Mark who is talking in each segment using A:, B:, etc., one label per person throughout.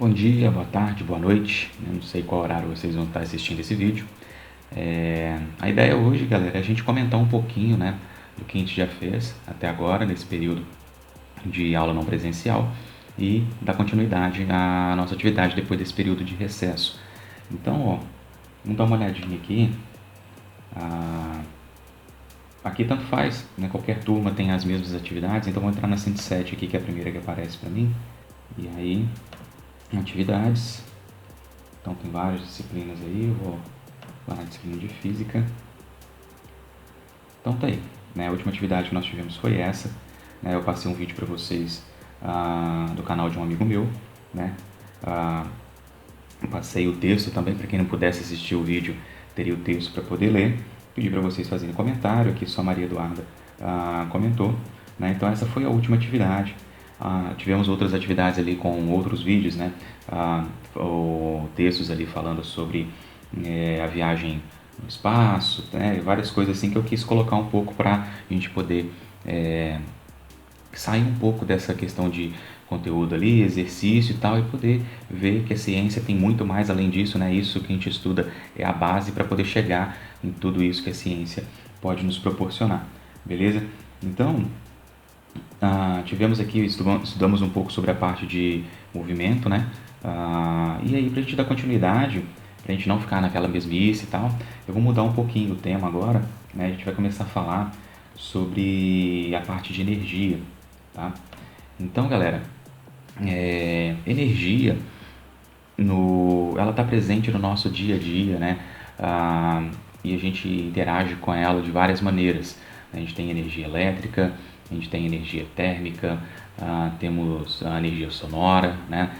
A: Bom dia, boa tarde, boa noite. Eu não sei qual horário vocês vão estar assistindo esse vídeo. A ideia hoje, galera, é a gente comentar um pouquinho, né, do que a gente já fez até agora, nesse período de aula não presencial, e dar continuidade à nossa atividade depois desse período de recesso. Então, ó, vamos dar uma olhadinha aqui. Aqui tanto faz, né, qualquer turma tem as mesmas atividades, então vou entrar na 107 aqui, que é a primeira que aparece para mim. E aí, atividades. Então tem várias disciplinas aí, eu vou lá na disciplina de física. Então tá aí, né? A última atividade que nós tivemos foi essa, né? Eu passei um vídeo para vocês do canal de um amigo meu, né? Passei o texto também, para quem não pudesse assistir o vídeo, teria o texto para poder ler. Pedi para vocês fazerem comentário, aqui só a Maria Eduarda comentou, né? Então essa foi a última atividade. Tivemos outras atividades ali com outros vídeos, né? Textos ali falando sobre a viagem no espaço, né? Várias coisas assim que eu quis colocar um pouco para a gente poder sair um pouco dessa questão de conteúdo ali, exercício e tal, e poder ver que a ciência tem muito mais além disso, né? Isso que a gente estuda é a base para poder chegar em tudo isso que a ciência pode nos proporcionar, beleza? Então, tivemos aqui, estudamos um pouco sobre a parte de movimento, né? E aí, para a gente dar continuidade, para a gente não ficar naquela mesmice e tal, eu vou mudar um pouquinho o tema agora, né? A gente vai começar a falar sobre a parte de energia, tá? Então, galera, energia, ela está presente no nosso dia a dia, né? E a gente interage com ela de várias maneiras. A gente tem energia elétrica, a gente tem energia térmica, temos a energia sonora, né?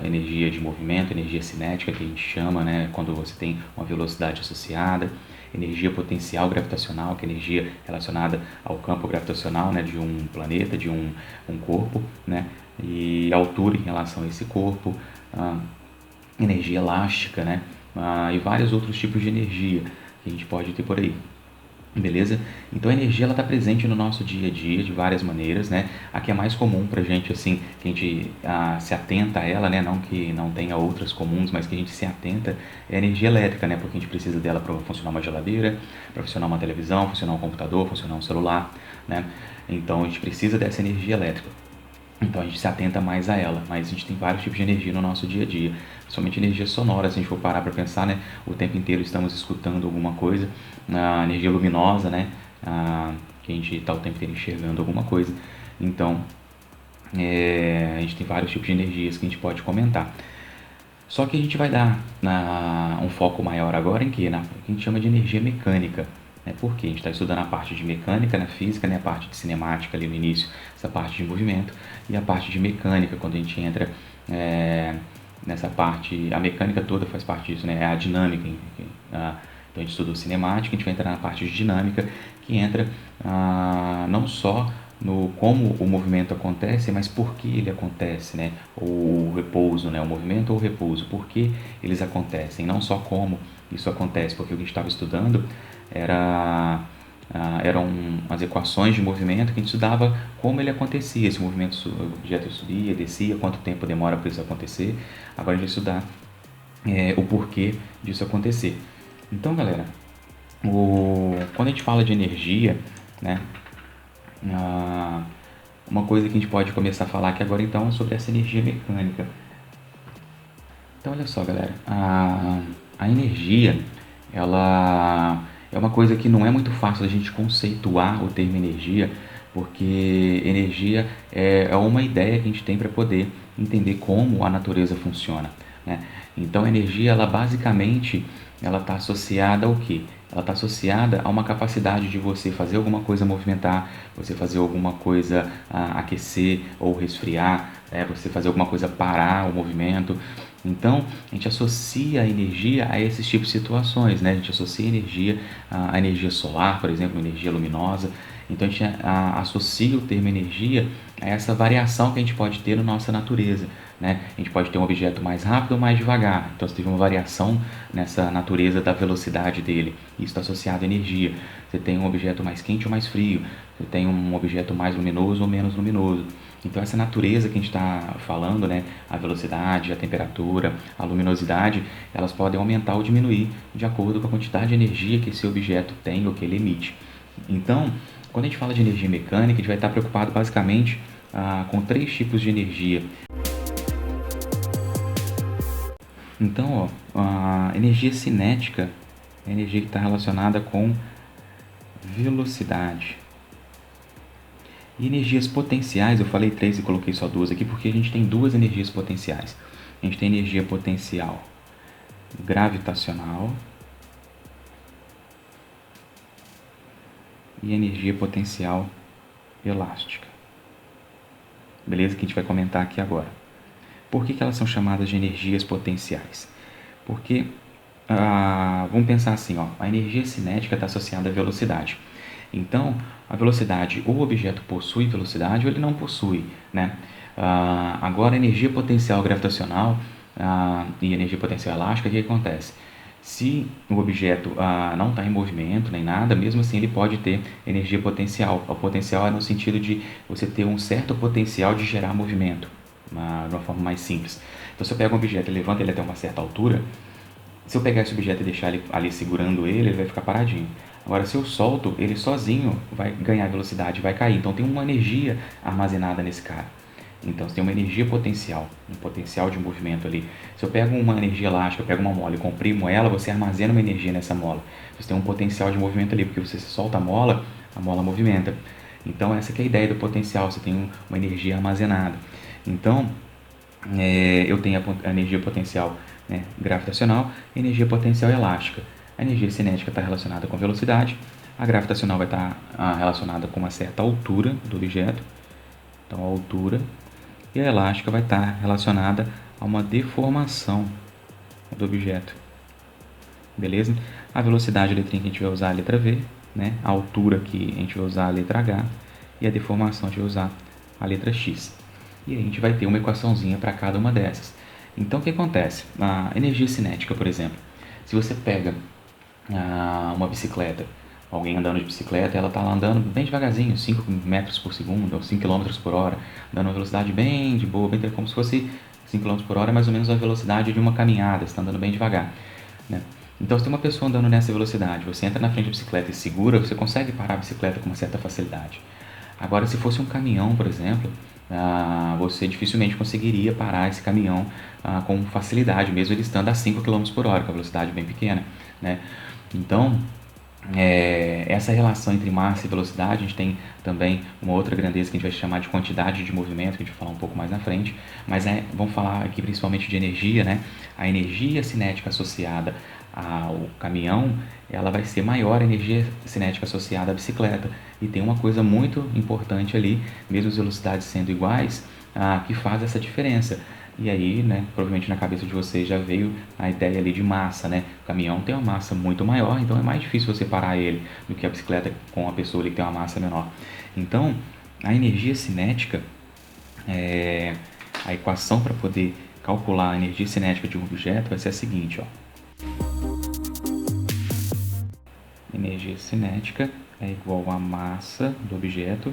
A: Energia de movimento, energia cinética que a gente chama, né? Quando você tem uma velocidade associada, energia potencial gravitacional, que é energia relacionada ao campo gravitacional, né? De um planeta, de um corpo, né? E altura em relação a esse corpo, energia elástica, né? E vários outros tipos de energia que a gente pode ter por aí. Beleza? Então a energia ela está presente no nosso dia a dia de várias maneiras, né? A que é mais comum para a gente, assim, que a gente se atenta a ela, né? Não que não tenha outras comuns, mas que a gente se atenta é a energia elétrica, né? Porque a gente precisa dela para funcionar uma geladeira, para funcionar uma televisão, funcionar um computador, funcionar um celular, né? Então a gente precisa dessa energia elétrica. Então a gente se atenta mais a ela, mas a gente tem vários tipos de energia no nosso dia a dia, principalmente energia sonora, se a gente for parar para pensar, né? O tempo inteiro estamos escutando alguma coisa, a energia luminosa, né? Que a gente está o tempo inteiro enxergando alguma coisa. Então a gente tem vários tipos de energias que a gente pode comentar. Só que a gente vai dar um foco maior agora em que? Na que a gente chama de energia mecânica. Porque a gente está estudando a parte de mecânica na física, né? A parte de cinemática ali no início, essa parte de movimento, e a parte de mecânica, quando a gente entra nessa parte, a mecânica toda faz parte disso, né? É a dinâmica. Então a gente estuda cinemática, a gente vai entrar na parte de dinâmica, que entra não só no como o movimento acontece, mas por que ele acontece, né? O repouso, né? O movimento ou o repouso, por que eles acontecem, não só como isso acontece, porque o que a gente estava estudando eram as equações de movimento que a gente estudava como ele acontecia, esse movimento, o objeto subia, descia, quanto tempo demora para isso acontecer. Agora a gente vai estudar o porquê disso acontecer. Então, galera, quando a gente fala de energia, né, uma coisa que a gente pode começar a falar aqui agora então é sobre essa energia mecânica. Então, olha só, galera, a energia, ela é uma coisa que não é muito fácil a gente conceituar o termo energia, porque energia é uma ideia que a gente tem para poder entender como a natureza funciona, né? Então a energia, ela basicamente, ela está associada ao quê? Ela está associada a uma capacidade de você fazer alguma coisa movimentar, você fazer alguma coisa aquecer ou resfriar, você fazer alguma coisa parar o movimento. Então, a gente associa a energia a esses tipos de situações, né? A gente associa a energia à energia solar, por exemplo, energia luminosa. Então, a gente associa o termo energia a essa variação que a gente pode ter na nossa natureza, né? A gente pode ter um objeto mais rápido ou mais devagar. Então, você teve uma variação nessa natureza da velocidade dele. Isso está associado à energia. Você tem um objeto mais quente ou mais frio. Você tem um objeto mais luminoso ou menos luminoso. Então essa natureza que a gente está falando, né, a velocidade, a temperatura, a luminosidade, elas podem aumentar ou diminuir de acordo com a quantidade de energia que esse objeto tem ou que ele emite. Então, quando a gente fala de energia mecânica, a gente vai estar preocupado basicamente com 3 tipos de energia. Então, a energia cinética é a energia que está relacionada com velocidade. E energias potenciais, eu falei 3 e coloquei só 2 aqui porque a gente tem 2 energias potenciais. A gente tem energia potencial gravitacional e energia potencial elástica. Beleza? Que a gente vai comentar aqui agora. Por que elas são chamadas de energias potenciais? Porque, vamos pensar assim, a energia cinética está associada à velocidade. Então, a velocidade, ou o objeto possui velocidade ou ele não possui, né? Agora, a energia potencial gravitacional e energia potencial elástica, o que acontece? Se o objeto não está em movimento nem nada, mesmo assim ele pode ter energia potencial. O potencial é no sentido de você ter um certo potencial de gerar movimento, de uma forma mais simples. Então, se eu pego um objeto e levanto ele até uma certa altura, se eu pegar esse objeto e deixar ele ali segurando ele vai ficar paradinho. Agora, se eu solto, ele sozinho vai ganhar velocidade, vai cair. Então, tem uma energia armazenada nesse cara. Então, você tem uma energia potencial, um potencial de movimento ali. Se eu pego uma energia elástica, eu pego uma mola e comprimo ela, você armazena uma energia nessa mola. Você tem um potencial de movimento ali, porque você solta a mola movimenta. Então, essa que é a ideia do potencial, você tem uma energia armazenada. Então, eu tenho a energia potencial, né, gravitacional e energia potencial elástica. A energia cinética está relacionada com velocidade, a gravitacional vai estar relacionada com uma certa altura do objeto, então a altura, e a elástica vai estar relacionada a uma deformação do objeto. Beleza? A velocidade, a letrinha que a gente vai usar a letra V, né? A altura que a gente vai usar a letra H e a deformação a gente vai usar a letra X. E aí a gente vai ter uma equaçãozinha para cada uma dessas. Então o que acontece? A energia cinética, por exemplo, se você pega uma bicicleta, alguém andando de bicicleta, ela está lá andando bem devagarzinho, 5 metros por segundo, ou 5 km por hora, dando uma velocidade bem de boa, bem como se fosse 5 km por hora, mais ou menos a velocidade de uma caminhada, você está andando bem devagar, né? Então, se tem uma pessoa andando nessa velocidade, você entra na frente da bicicleta e segura, você consegue parar a bicicleta com uma certa facilidade. Agora, se fosse um caminhão, por exemplo, você dificilmente conseguiria parar esse caminhão com facilidade, mesmo ele estando a 5 km por hora, com a velocidade bem pequena, né? Então, essa relação entre massa e velocidade, a gente tem também uma outra grandeza que a gente vai chamar de quantidade de movimento, que a gente vai falar um pouco mais na frente, mas vamos falar aqui principalmente de energia, né? A energia cinética associada ao caminhão, ela vai ser maior a energia cinética associada à bicicleta. E tem uma coisa muito importante ali, mesmo as velocidades sendo iguais, que faz essa diferença. E aí, né, provavelmente na cabeça de vocês já veio a ideia ali de massa, né? O caminhão tem uma massa muito maior, então é mais difícil você parar ele do que a bicicleta com a pessoa ali que tem uma massa menor. Então, a energia cinética, a equação para poder calcular a energia cinética de um objeto vai ser a seguinte, Energia cinética é igual a massa do objeto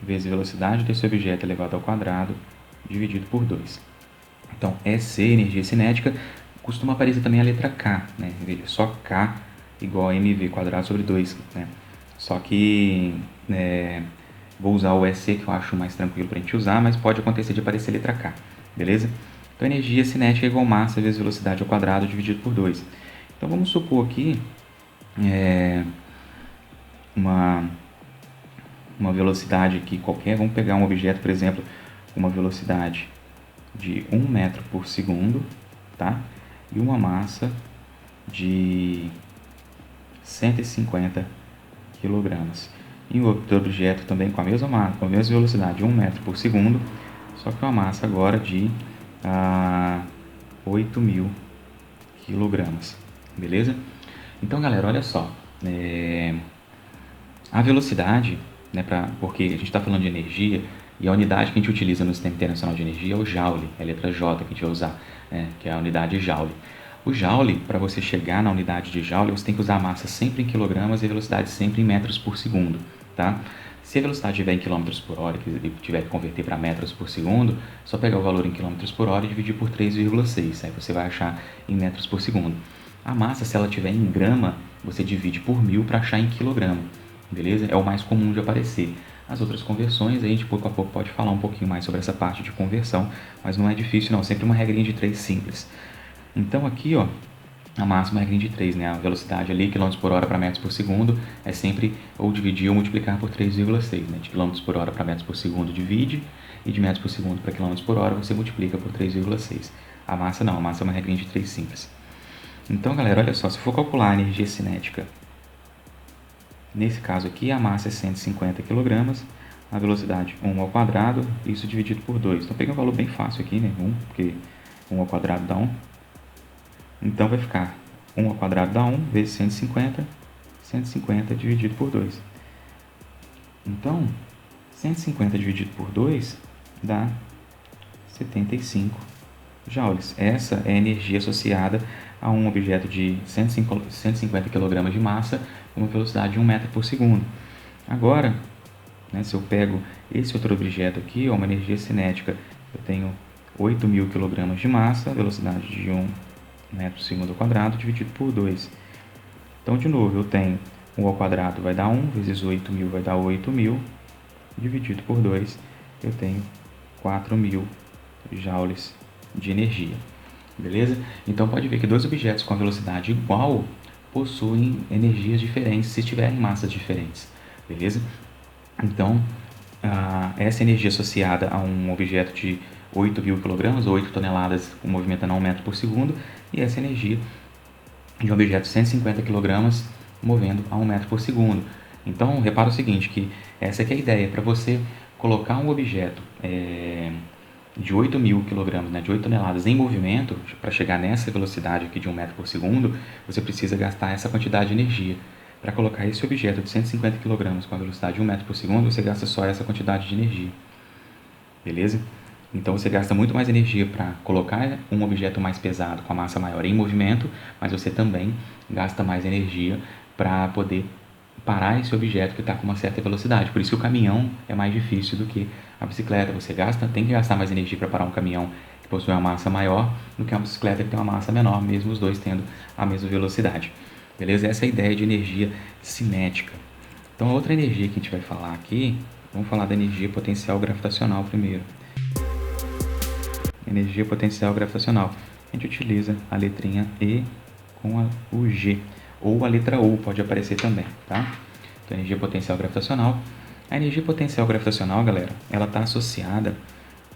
A: vezes a velocidade desse objeto elevado ao quadrado dividido por 2. Então, EC, energia cinética, costuma aparecer também a letra K, né? Veja, só K igual a mv quadrado sobre 2, né? Só que vou usar o EC, que eu acho mais tranquilo para a gente usar, mas pode acontecer de aparecer a letra K, beleza? Então, energia cinética é igual a massa vezes velocidade ao quadrado dividido por 2. Então, vamos supor aqui uma velocidade aqui qualquer. Vamos pegar um objeto, por exemplo, com uma velocidade de 1 metro por segundo, tá? E uma massa de 150 kg. E outro objeto também com a mesma massa, com a mesma velocidade de 1 metro por segundo, só que uma massa agora de 8.000 kg, beleza? Então, galera, olha só, a velocidade, né, porque a gente está falando de energia, e a unidade que a gente utiliza no Sistema Internacional de Energia é o Joule, é a letra J que a gente vai usar, que é a unidade Joule. O Joule, para você chegar na unidade de Joule, você tem que usar a massa sempre em quilogramas e a velocidade sempre em metros por segundo, tá? Se a velocidade estiver em km por hora e tiver que converter para metros por segundo, só pegar o valor em km por hora e dividir por 3,6, aí você vai achar em metros por segundo. A massa, se ela estiver em grama, você divide por 1000 para achar em quilograma, beleza? É o mais comum de aparecer. As outras conversões, a gente pouco a pouco pode falar um pouquinho mais sobre essa parte de conversão, mas não é difícil não, sempre uma regrinha de 3 simples. Então aqui, ó, a máxima é a regra de 3, né? A velocidade ali, km por hora para metros por segundo, é sempre ou dividir ou multiplicar por 3,6, né? De km por hora para metros por segundo divide, e de metros por segundo para km por hora você multiplica por 3,6. A massa não, a massa é uma regrinha de 3 simples. Então, galera, olha só, se for calcular a energia cinética, nesse caso aqui, a massa é 150 kg, a velocidade 1 ao quadrado, isso dividido por 2. Então, peguei um valor bem fácil aqui, né? 1, porque 1 ao quadrado dá 1. Então, vai ficar 1 ao quadrado dá 1 vezes 150, 150 dividido por 2. Então, 150 dividido por 2 dá 75 joules. Essa é a energia associada a um objeto de 150 kg de massa com uma velocidade de 1 metro por segundo. Agora, né, se eu pego esse outro objeto aqui, uma energia cinética, eu tenho 8.000 kg de massa, velocidade de 1 metro por segundo ao quadrado, dividido por 2. Então, de novo, eu tenho 1 ao quadrado vai dar 1, vezes 8.000 vai dar 8.000, dividido por 2, eu tenho 4.000 joules de energia. Beleza? Então, pode ver que dois objetos com a velocidade igual possuem energias diferentes se tiverem massas diferentes. Beleza? Então, essa energia associada a um objeto de 8.000 kg, ou 8 toneladas, movimentando a 1 metro por segundo, e essa energia de um objeto de 150 kg movendo a 1 metro por segundo. Então, repara o seguinte, que essa aqui é a ideia, para você colocar um objeto de 8.000 kg, né, de 8 toneladas em movimento, para chegar nessa velocidade aqui de 1 metro por segundo, você precisa gastar essa quantidade de energia. Para colocar esse objeto de 150 kg com a velocidade de 1 metro por segundo, você gasta só essa quantidade de energia. Beleza? Então você gasta muito mais energia para colocar um objeto mais pesado com a massa maior em movimento, mas você também gasta mais energia para poder parar esse objeto que está com uma certa velocidade. Por isso que o caminhão é mais difícil do que a bicicleta. Você tem que gastar mais energia para parar um caminhão que possui uma massa maior do que uma bicicleta que tem uma massa menor, mesmo os dois tendo a mesma velocidade. Beleza? Essa é a ideia de energia cinética. Então, a outra energia que a gente vai falar aqui, vamos falar da energia potencial gravitacional primeiro. Energia potencial gravitacional. A gente utiliza a letrinha E com o G, ou a letra U pode aparecer também, tá? Então, energia potencial gravitacional. A energia potencial gravitacional, galera, ela está associada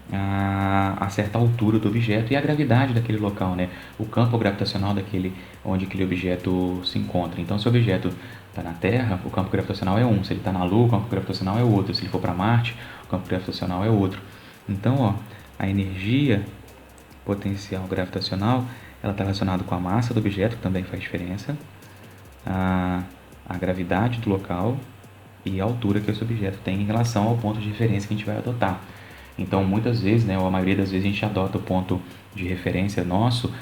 A: a certa altura do objeto e a gravidade daquele local, né? O campo gravitacional onde aquele objeto se encontra. Então, se o objeto está na Terra, o campo gravitacional é um. Se ele está na Lua, o campo gravitacional é outro. Se ele for para Marte, o campo gravitacional é outro. Então, ó, a energia potencial gravitacional, ela está relacionada com a massa do objeto, que também faz diferença, a gravidade do local e a altura que esse objeto tem em relação ao ponto de referência que a gente vai adotar. Então, muitas vezes, né, ou a maioria das vezes, a gente adota o ponto de referência nosso,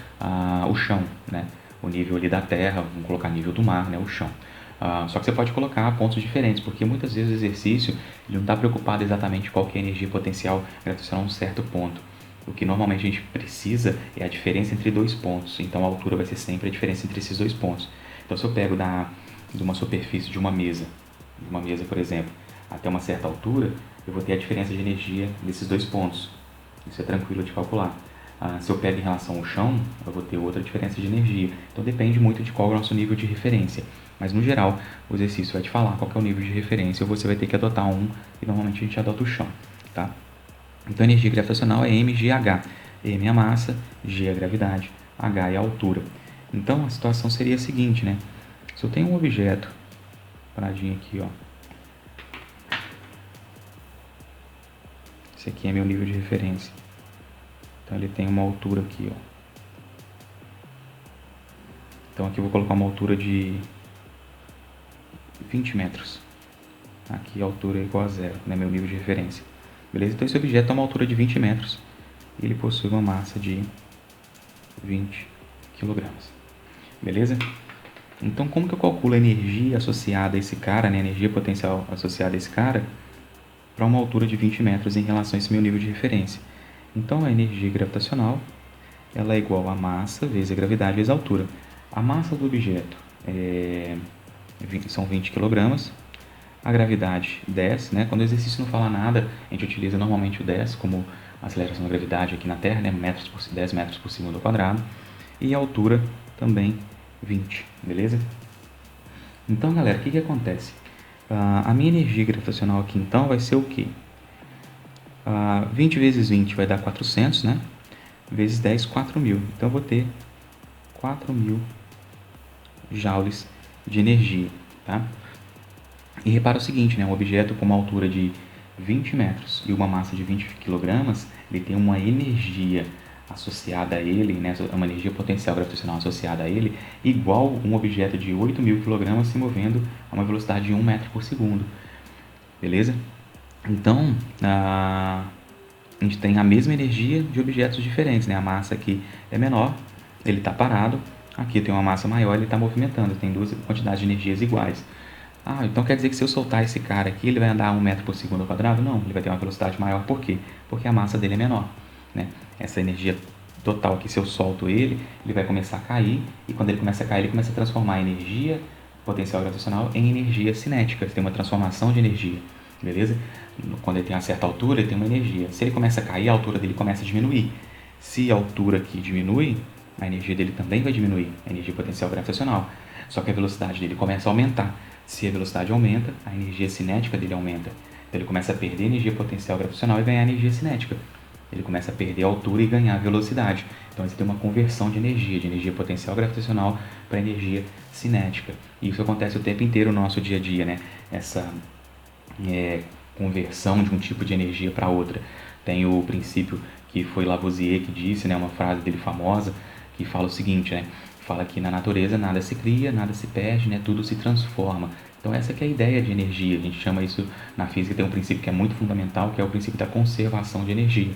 A: o chão, né, o nível ali da Terra, vamos colocar nível do mar, né, o chão. Só que você pode colocar pontos diferentes, porque muitas vezes o exercício ele não está preocupado exatamente qual que é a energia potencial gravitacional a um certo ponto. O que normalmente a gente precisa é a diferença entre dois pontos. Então, a altura vai ser sempre a diferença entre esses dois pontos. Então, se eu pego de uma superfície de uma mesa, por exemplo, até uma certa altura, eu vou ter a diferença de energia desses dois pontos. Isso é tranquilo de calcular. Se eu pego em relação ao chão, eu vou ter outra diferença de energia. Então depende muito de qual é o nosso nível de referência. Mas no geral, o exercício vai te falar qual é o nível de referência, ou você vai ter que adotar um, e normalmente a gente adota o chão, tá? Então a energia gravitacional é mgh. M é a massa, G é a gravidade, H é a altura. Então a situação seria a seguinte, né? Se eu tenho um objeto paradinho aqui, ó. Esse aqui é meu nível de referência. Então ele tem uma altura aqui, ó. Então aqui eu vou colocar uma altura de 20 metros. Aqui a altura é igual a zero, né? Meu nível de referência. Beleza? Então esse objeto tem uma altura de 20 metros. E ele possui uma massa de 20 kg. Beleza? Então, como que eu calculo a energia associada a esse cara, né, a energia potencial associada a esse cara, para uma altura de 20 metros em relação a esse meu nível de referência? Então, a energia gravitacional ela é igual a massa vezes a gravidade vezes a altura. A massa do objeto são 20 kg, a gravidade 10, né? Quando o exercício não fala nada, a gente utiliza normalmente o 10 como aceleração da gravidade aqui na Terra, né? 10 metros por segundo ao quadrado, e a altura também 20, beleza? Então, galera, o que acontece? A minha energia gravitacional aqui, então, vai ser o quê? 20 vezes 20 vai dar 400, né? Vezes 10, 4.000. Então, eu vou ter 4.000 joules de energia, tá? E repara o seguinte, né? Um objeto com uma altura de 20 metros e uma massa de 20 kg, ele tem uma energia associada a ele, né? Uma energia potencial gravitacional associada a ele, igual um objeto de 8.000 kg se movendo a uma velocidade de 1 metro por segundo. Beleza? Então, a gente tem a mesma energia de objetos diferentes, né? A massa aqui é menor, ele está parado. Aqui tem uma massa maior, ele está movimentando. Tem duas quantidades de energias iguais. Então quer dizer que se eu soltar esse cara aqui, ele vai andar 1 metro por segundo ao quadrado? Não, ele vai ter uma velocidade maior. Por quê? Porque a massa dele é menor, né? Essa energia total aqui, se eu solto ele, ele vai começar a cair. E quando ele começa a cair, ele começa a transformar a energia potencial gravitacional em energia cinética. Tem uma transformação de energia, beleza? Quando ele tem uma certa altura, ele tem uma energia. Se ele começa a cair, a altura dele começa a diminuir. Se a altura aqui diminui, a energia dele também vai diminuir, a energia potencial gravitacional. Só que a velocidade dele começa a aumentar. Se a velocidade aumenta, a energia cinética dele aumenta. Então ele começa a perder energia potencial gravitacional e ganhar energia cinética. Ele começa a perder a altura e ganhar velocidade. Então você tem uma conversão de energia potencial gravitacional para energia cinética. E isso acontece o tempo inteiro no nosso dia a dia, né? Essa conversão de um tipo de energia para outra. Tem o princípio que foi Lavoisier que disse, né? Uma frase dele famosa que fala o seguinte, né? Fala que na natureza nada se cria, nada se perde, né? Tudo se transforma. Então essa que é a ideia de energia. A gente chama isso, na física tem um princípio que é muito fundamental, que é o princípio da conservação de energia.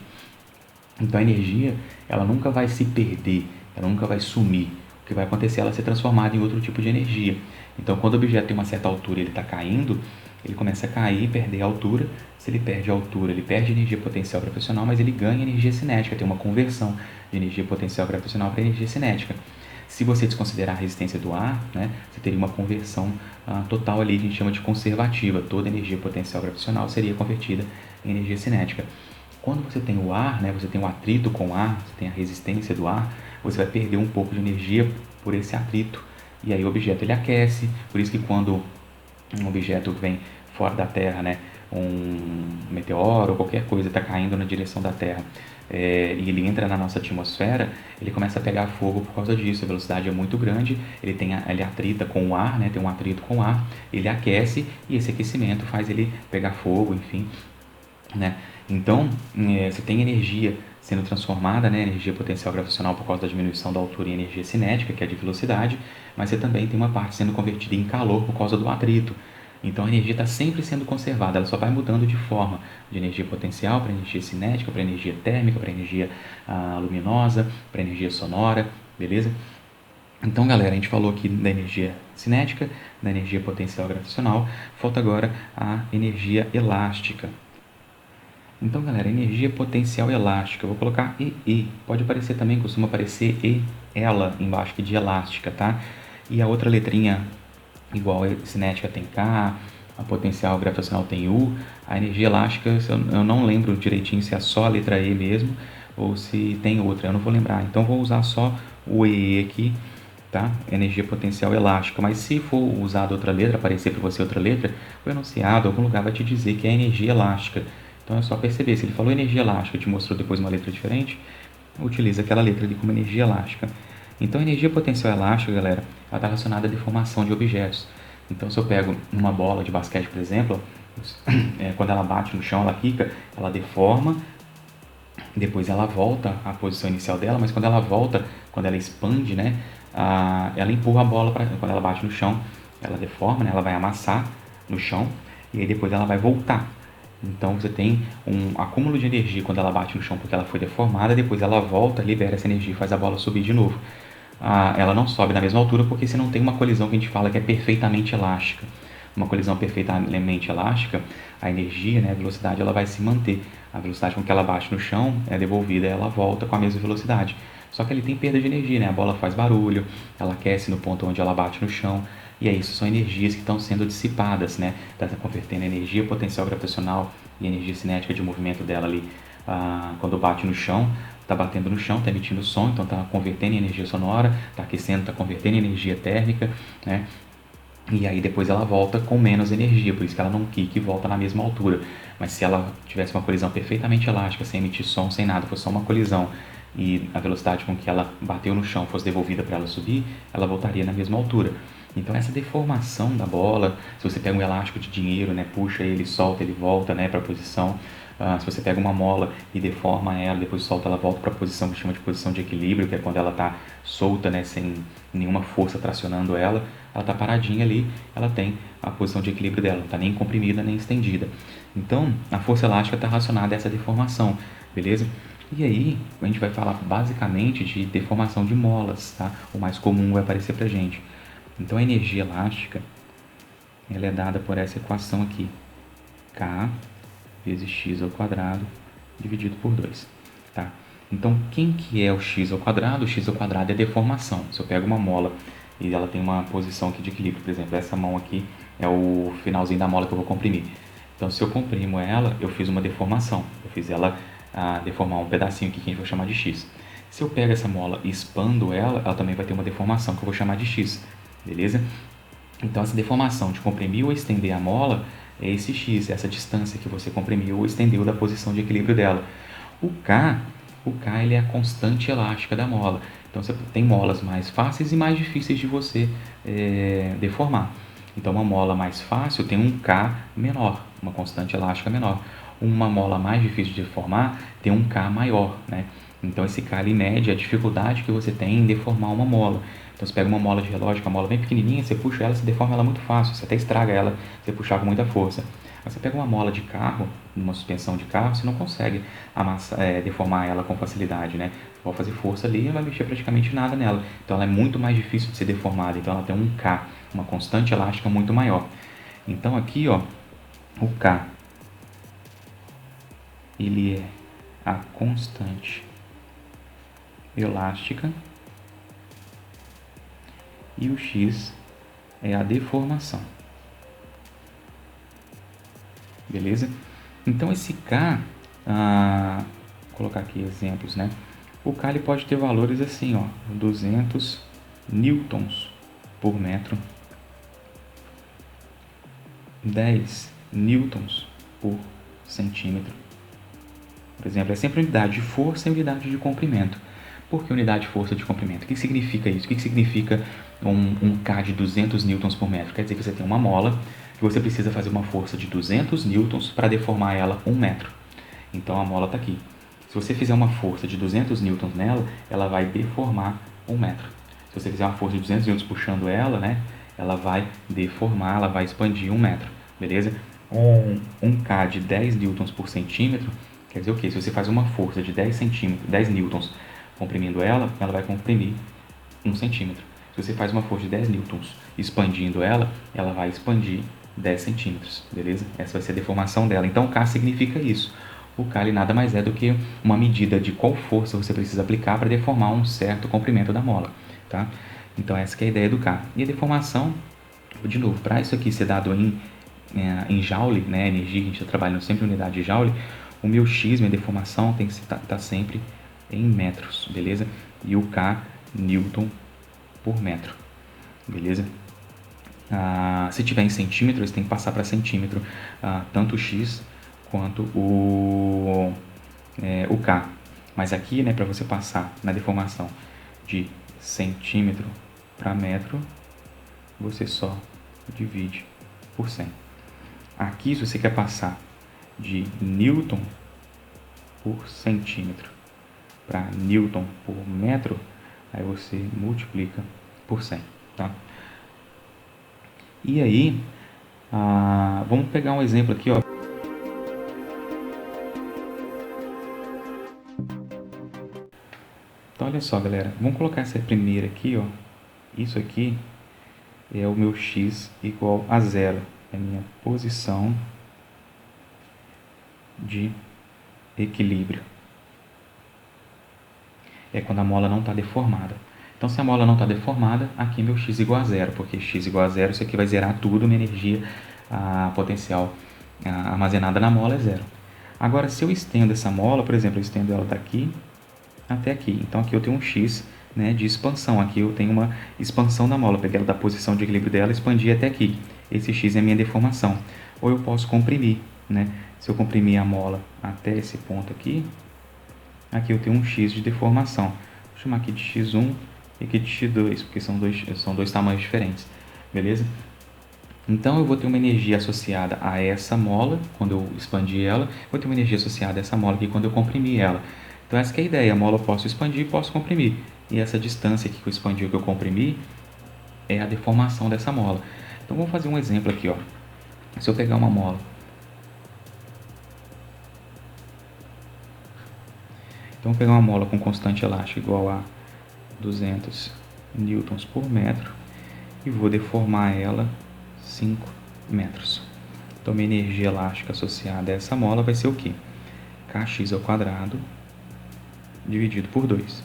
A: Então a energia, ela nunca vai se perder, ela nunca vai sumir. O que vai acontecer é ela ser transformada em outro tipo de energia. Então quando o objeto tem uma certa altura e ele está caindo, ele começa a cair e perder a altura. Se ele perde a altura, ele perde energia potencial gravitacional, mas ele ganha energia cinética, tem uma conversão de energia potencial gravitacional para energia cinética. Se você desconsiderar a resistência do ar, né, você teria uma conversão total ali, que a gente chama de conservativa. Toda energia potencial gravitacional seria convertida em energia cinética. Quando você tem o ar, né, você tem o atrito com o ar, você tem a resistência do ar, você vai perder um pouco de energia por esse atrito. E aí o objeto ele aquece, por isso que quando um objeto vem fora da Terra, né, um meteoro ou qualquer coisa está caindo na direção da Terra, e ele entra na nossa atmosfera, ele começa a pegar fogo por causa disso. A velocidade é muito grande, ele atrita com o ar, né, tem um atrito com o ar, ele aquece e esse aquecimento faz ele pegar fogo, enfim, né? Então, você tem energia sendo transformada, né, energia potencial gravitacional por causa da diminuição da altura em energia cinética, que é de velocidade, mas você também tem uma parte sendo convertida em calor por causa do atrito. Então a energia está sempre sendo conservada, ela só vai mudando de forma, de energia potencial para energia cinética, para energia térmica, para energia luminosa, para energia sonora, beleza? Então, galera, a gente falou aqui da energia cinética, da energia potencial gravitacional, falta agora a energia elástica. Então, galera, energia potencial elástica, eu vou colocar EE, pode aparecer também, costuma aparecer ela embaixo aqui de elástica, tá? E a outra letrinha igual a cinética tem K, a potencial gravitacional tem U, a energia elástica eu não lembro direitinho se é só a letra E mesmo ou se tem outra, eu não vou lembrar, então vou usar só o EE aqui, tá? Energia potencial elástica, mas se for usar outra letra, aparecer para você outra letra, o enunciado, algum lugar vai te dizer que é energia elástica. Então é só perceber, se ele falou energia elástica e te mostrou depois uma letra diferente, utiliza aquela letra ali como energia elástica. Então a energia potencial elástica, galera, ela está relacionada à deformação de objetos. Então se eu pego uma bola de basquete, por exemplo, quando ela bate no chão, ela quica, ela deforma, depois ela volta à posição inicial dela, mas quando ela volta, quando ela expande, né, ela empurra a bola, quando ela bate no chão, ela deforma, né, ela vai amassar no chão, e aí depois ela vai voltar. Então você tem um acúmulo de energia quando ela bate no chão porque ela foi deformada, depois ela volta, libera essa energia e faz a bola subir de novo. ela não sobe na mesma altura porque você não tem uma colisão que a gente fala que é perfeitamente elástica. Uma colisão perfeitamente elástica, a energia, né, a velocidade, ela vai se manter. A velocidade com que ela bate no chão é devolvida e ela volta com a mesma velocidade. Só que ele tem perda de energia, né? A bola faz barulho, ela aquece no ponto onde ela bate no chão. E é isso, são energias que estão sendo dissipadas, né? Está convertendo energia potencial gravitacional e energia cinética de movimento dela ali. Quando bate no chão, está batendo no chão, está emitindo som, então está convertendo em energia sonora, está aquecendo, está convertendo em energia térmica, né? E aí depois ela volta com menos energia, por isso que ela não quica e volta na mesma altura. Mas se ela tivesse uma colisão perfeitamente elástica, sem emitir som, sem nada, fosse só uma colisão e a velocidade com que ela bateu no chão fosse devolvida para ela subir, ela voltaria na mesma altura. Então essa deformação da bola, se você pega um elástico de dinheiro, né, puxa ele, solta, ele volta, né, para a posição. Se você pega uma mola e deforma ela, depois solta, ela volta para a posição que chama de posição de equilíbrio, que é quando ela está solta, né, sem nenhuma força tracionando ela está paradinha ali, ela tem a posição de equilíbrio dela, não está nem comprimida nem estendida. Então, a força elástica está relacionada a essa deformação, beleza? E aí, a gente vai falar basicamente de deformação de molas, tá? O mais comum vai aparecer pra gente. Então, a energia elástica, ela é dada por essa equação aqui, K vezes x ao quadrado dividido por 2, tá? Então, quem que é o x ao quadrado? O x ao quadrado é deformação. Se eu pego uma mola e ela tem uma posição aqui de equilíbrio, por exemplo, essa mão aqui é o finalzinho da mola que eu vou comprimir. Então, se eu comprimo ela, eu fiz uma deformação. Eu fiz ela deformar um pedacinho aqui que a gente vai chamar de x. Se eu pego essa mola e expando ela, ela também vai ter uma deformação que eu vou chamar de x, beleza? Então, essa deformação de comprimir ou estender a mola é esse x, essa distância que você comprimiu ou estendeu da posição de equilíbrio dela. O K ele é a constante elástica da mola. Então, você tem molas mais fáceis e mais difíceis de você deformar. Então, uma mola mais fácil tem um K menor, uma constante elástica menor. Uma mola mais difícil de deformar tem um K maior, né? Então, esse K ele mede a dificuldade que você tem em deformar uma mola. Então, você pega uma mola de relógio, uma mola bem pequenininha, você puxa ela, você deforma ela muito fácil, você até estraga ela se puxar com muita força. Mas você pega uma mola de carro, uma suspensão de carro, você não consegue deformar ela com facilidade, né? Você pode fazer força ali e não vai mexer praticamente nada nela. Então, ela é muito mais difícil de ser deformada. Então, ela tem um K, uma constante elástica muito maior. Então, aqui, ó, o K, ele é a constante elástica e o X é a deformação. Beleza? Então esse K, vou colocar aqui exemplos, né? O K ele pode ter valores assim, ó, 200 newtons por metro, 10 newtons por centímetro. Por exemplo, é sempre unidade de força e unidade de comprimento. Por que unidade de força de comprimento? O que significa isso? O que significa um K de 200 newtons por metro? Quer dizer que você tem uma mola que você precisa fazer uma força de 200 newtons para deformar ela 1 metro. Então a mola está aqui. Se você fizer uma força de 200 newtons nela, ela vai deformar 1 metro. Se você fizer uma força de 200 newtons puxando ela, né, ela vai deformar, ela vai expandir 1 metro. Beleza? Um K de 10 newtons por centímetro, quer dizer o quê? Se você faz uma força de 10 newtons comprimindo ela, ela vai comprimir 1 centímetro. Se você faz uma força de 10 newtons expandindo ela, ela vai expandir 10 centímetros, beleza? Essa vai ser a deformação dela. Então, o K significa isso. O K ele nada mais é do que uma medida de qual força você precisa aplicar para deformar um certo comprimento da mola, tá? Então, essa que é a ideia do K. E a deformação, de novo, para isso aqui ser dado em joule, né, energia, a gente está trabalhando sempre em unidade de joule, o meu X, minha deformação, tem que estar sempre em metros, beleza? E o K, newton por metro, beleza? Se tiver em centímetros, tem que passar para centímetro, tanto o X quanto o K. Mas aqui, né, para você passar na deformação de centímetro para metro, você só divide por 100. Aqui, se você quer passar de newton por centímetro para newton por metro, aí você multiplica por 100, tá? E aí, vamos pegar um exemplo aqui, ó. Então Então, olha só, galera. Vamos colocar essa primeira aqui, ó. Isso aqui é o meu x igual a zero. É a minha posição de equilíbrio. É quando a mola não está deformada. Então, se a mola não está deformada, aqui é meu x igual a zero, porque x igual a zero, isso aqui vai zerar tudo, minha energia potencial armazenada na mola é zero. Agora, se eu estendo essa mola, por exemplo, eu estendo ela daqui até aqui. Então, aqui eu tenho um x, né, de expansão. Aqui eu tenho uma expansão da mola. Eu peguei ela da posição de equilíbrio dela e expandi até aqui. Esse x é a minha deformação. Ou eu posso comprimir, né? Se eu comprimir a mola até esse ponto aqui, aqui eu tenho um x de deformação. Vou chamar aqui de x1 e aqui de x2, porque são dois tamanhos diferentes. Beleza? Então eu vou ter uma energia associada a essa mola, quando eu expandir ela, vou ter uma energia associada a essa mola aqui quando eu comprimir ela. Então essa que é a ideia, a mola eu posso expandir e posso comprimir. E essa distância aqui que eu expandi ou que eu comprimi é a deformação dessa mola. Então vamos fazer um exemplo aqui, ó. Se eu pegar uma mola, então vou pegar uma mola com constante elástica igual a 200 newtons por metro e vou deformar ela 5 metros. Então, minha energia elástica associada a essa mola vai ser o quê? Kx ao quadrado dividido por 2.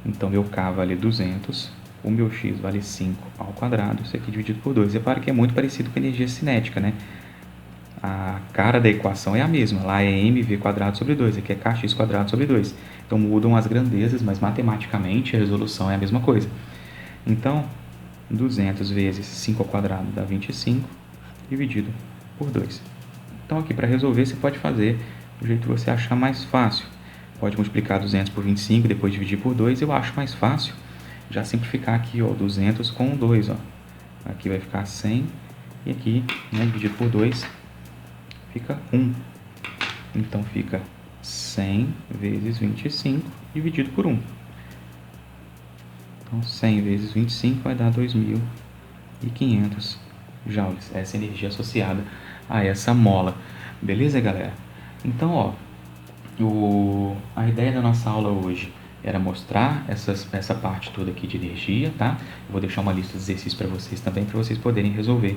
A: Então, meu K vale 200, o meu X vale 5 ao quadrado, isso aqui dividido por 2. Repara que é muito parecido com a energia cinética, né? A cara da equação é a mesma, lá é mv quadrado sobre 2, aqui é kx quadrado sobre 2. Então, mudam as grandezas, mas matematicamente a resolução é a mesma coisa. Então, 200 vezes 5 ao quadrado dá 25, dividido por 2. Então, aqui para resolver, você pode fazer do jeito que você achar mais fácil. Pode multiplicar 200 por 25 e depois dividir por 2. Eu acho mais fácil já simplificar aqui, ó, 200 com 2. Ó. Aqui vai ficar 100 e aqui, né, dividido por 2, fica 1. Então, fica 100 vezes 25 dividido por 1. Então, 100 vezes 25 vai dar 2.500 joules. Essa é a energia associada a essa mola. Beleza, galera? Então, ó, a ideia da nossa aula hoje era mostrar essa parte toda aqui de energia, tá? Eu vou deixar uma lista de exercícios para vocês também, para vocês poderem resolver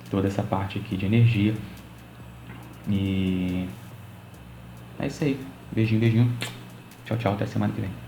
A: toda essa parte aqui de energia. E é isso aí. Beijinho, beijinho. Tchau, tchau. Até semana que vem.